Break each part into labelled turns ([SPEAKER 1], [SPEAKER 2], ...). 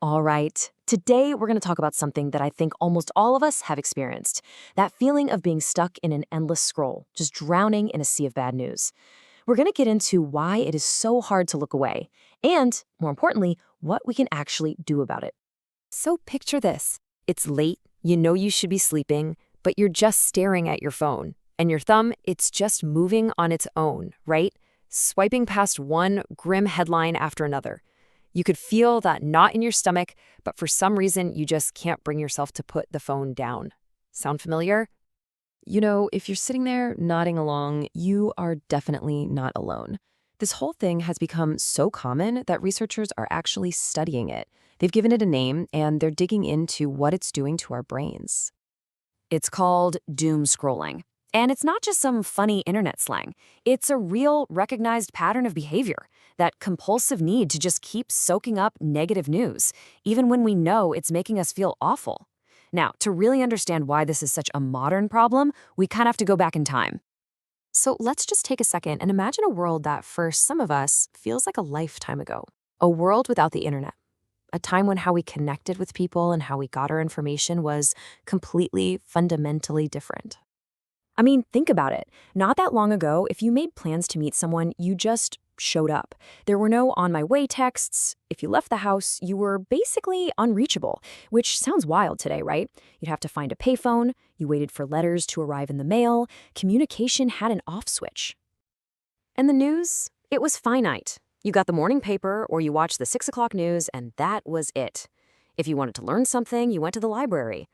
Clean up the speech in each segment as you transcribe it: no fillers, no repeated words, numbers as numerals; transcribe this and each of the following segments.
[SPEAKER 1] All right. Today, we're going to talk about something that I think almost all of us have experienced, that feeling of being stuck in an endless scroll, just drowning in a sea of bad news. We're going to get into why it is so hard to look away, and, more importantly, what we can actually do about it. So picture this. It's late, you know you should be sleeping, but you're just staring at your phone. And your thumb, it's just moving on its own, right? Swiping past one grim headline after another. You could feel that knot in your stomach, but for some reason, you just can't bring yourself to put the phone down. Sound familiar? If you're sitting there nodding along, you are definitely not alone. This whole thing has become so common that researchers are actually studying it. They've given it a name, and they're digging into what it's doing to our brains. It's called doom scrolling. And it's not just some funny internet slang. It's a real, recognized pattern of behavior, that compulsive need to just keep soaking up negative news, even when we know it's making us feel awful. Now, to really understand why this is such a modern problem, we kind of have to go back in time. So let's just take a second and imagine a world that, for some of us, feels like a lifetime ago. A world without the internet. A time when how we connected with people and how we got our information was completely, fundamentally different. I mean, think about it. Not that long ago, if you made plans to meet someone, you just showed up. There were no on my way texts. If you left the house, you were basically unreachable, which sounds wild today, right? You'd have to find a payphone, you waited for letters to arrive in the mail, communication had an off switch. And the news? It was finite. You got the morning paper or you watched the 6 o'clock news, and that was it. If you wanted to learn something, you went to the library.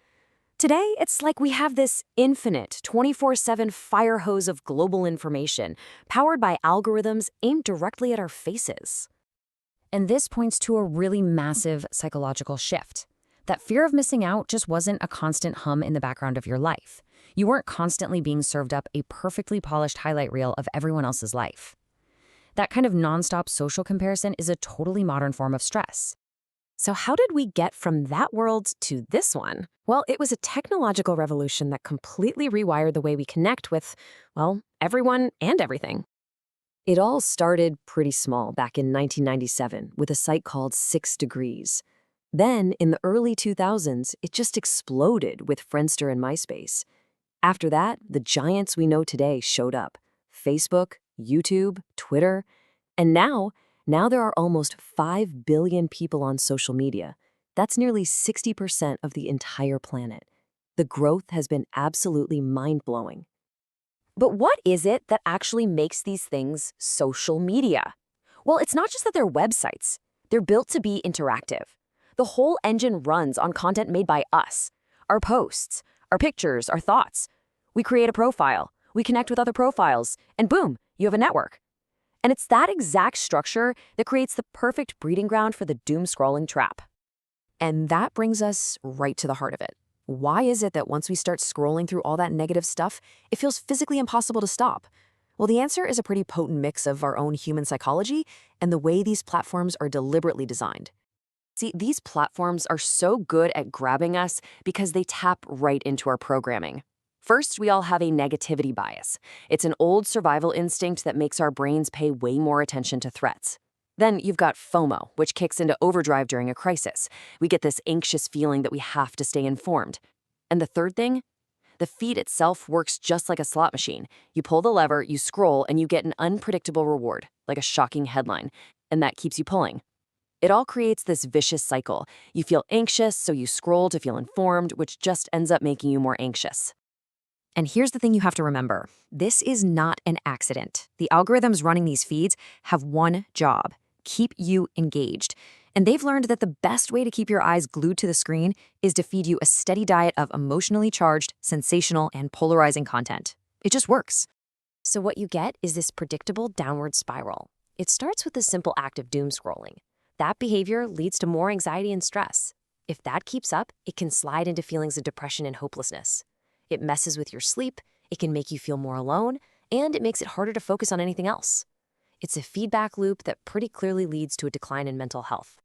[SPEAKER 1] Today, it's like we have this infinite 24/7 fire hose of global information, powered by algorithms aimed directly at our faces. And this points to a really massive psychological shift. That fear of missing out just wasn't a constant hum in the background of your life. You weren't constantly being served up a perfectly polished highlight reel of everyone else's life. That kind of nonstop social comparison is a totally modern form of stress. So how did we get from that world to this one? Well, it was a technological revolution that completely rewired the way we connect with, well, everyone and everything. It all started pretty small back in 1997 with a site called 6 Degrees. Then, in the early 2000s, it just exploded with Friendster and MySpace. After that, the giants we know today showed up: Facebook, YouTube, Twitter, and now there are almost 5 billion people on social media. That's nearly 60% of the entire planet. The growth has been absolutely mind-blowing. But what is it that actually makes these things social media? Well, it's not just that they're websites. They're built to be interactive. The whole engine runs on content made by us. Our posts, our pictures, our thoughts. We create a profile, we connect with other profiles, and boom, you have a network. And it's that exact structure that creates the perfect breeding ground for the doom scrolling trap. And that brings us right to the heart of it. Why is it that once we start scrolling through all that negative stuff, it feels physically impossible to stop? Well, the answer is a pretty potent mix of our own human psychology and the way these platforms are deliberately designed. See, these platforms are so good at grabbing us because they tap right into our programming. First, we all have a negativity bias. It's an old survival instinct that makes our brains pay way more attention to threats. Then you've got FOMO, which kicks into overdrive during a crisis. We get this anxious feeling that we have to stay informed. And the third thing? The feed itself works just like a slot machine. You pull the lever, you scroll, and you get an unpredictable reward, like a shocking headline. And that keeps you pulling. It all creates this vicious cycle. You feel anxious, so you scroll to feel informed, which just ends up making you more anxious. And here's the thing you have to remember. This is not an accident. The algorithms running these feeds have one job: keep you engaged. And they've learned that the best way to keep your eyes glued to the screen is to feed you a steady diet of emotionally charged, sensational, and polarizing content. It just works. So what you get is this predictable downward spiral. It starts with the simple act of doom scrolling. That behavior leads to more anxiety and stress. If that keeps up, it can slide into feelings of depression and hopelessness. It messes with your sleep, it can make you feel more alone, and it makes it harder to focus on anything else. It's a feedback loop that pretty clearly leads to a decline in mental health.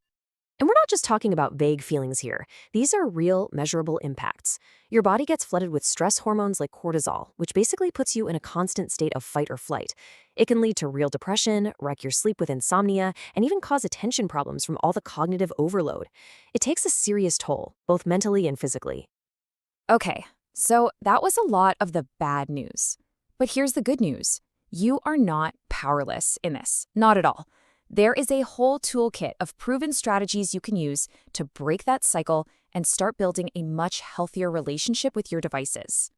[SPEAKER 1] And we're not just talking about vague feelings here. These are real, measurable impacts. Your body gets flooded with stress hormones like cortisol, which basically puts you in a constant state of fight or flight. It can lead to real depression, wreck your sleep with insomnia, and even cause attention problems from all the cognitive overload. It takes a serious toll, both mentally and physically.
[SPEAKER 2] Okay, so that was a lot of the bad news. But here's the good news. You are not powerless in this, not at all. There is a whole toolkit of proven strategies you can use to break that cycle and start building a much healthier relationship with your devices.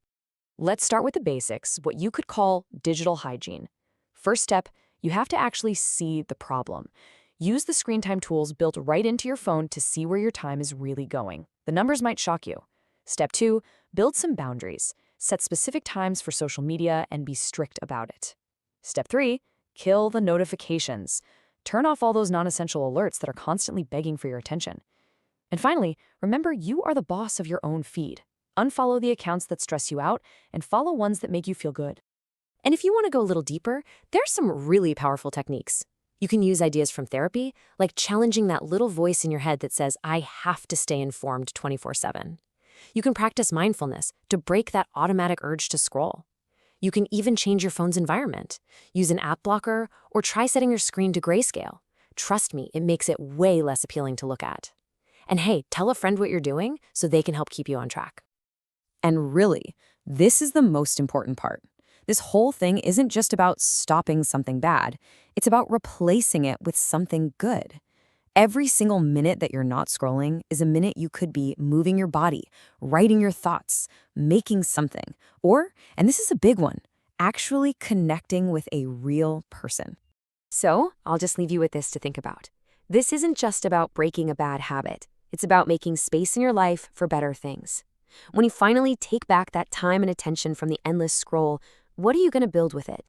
[SPEAKER 1] Let's start with the basics, what you could call digital hygiene. First step, you have to actually see the problem. Use the screen time tools built right into your phone to see where your time is really going. The numbers might shock you. Step 2, build some boundaries. Set specific times for social media and be strict about it. Step 3, kill the notifications. Turn off all those non-essential alerts that are constantly begging for your attention. And finally, remember you are the boss of your own feed. Unfollow the accounts that stress you out and follow ones that make you feel good. And if you want to go a little deeper, there's some really powerful techniques. You can use ideas from therapy, like challenging that little voice in your head that says, I have to stay informed 24/7. You can practice mindfulness to break that automatic urge to scroll. You can even change your phone's environment. Use an app blocker or try setting your screen to grayscale. Trust me, it makes it way less appealing to look at. And hey, tell a friend what you're doing so they can help keep you on track. And really, this is the most important part. This whole thing isn't just about stopping something bad. It's about replacing it with something good. Every single minute that you're not scrolling is a minute you could be moving your body, writing your thoughts, making something, or, and this is a big one, actually connecting with a real person. So, I'll just leave you with this to think about. This isn't just about breaking a bad habit. It's about making space in your life for better things. When you finally take back that time and attention from the endless scroll, what are you going to build with it?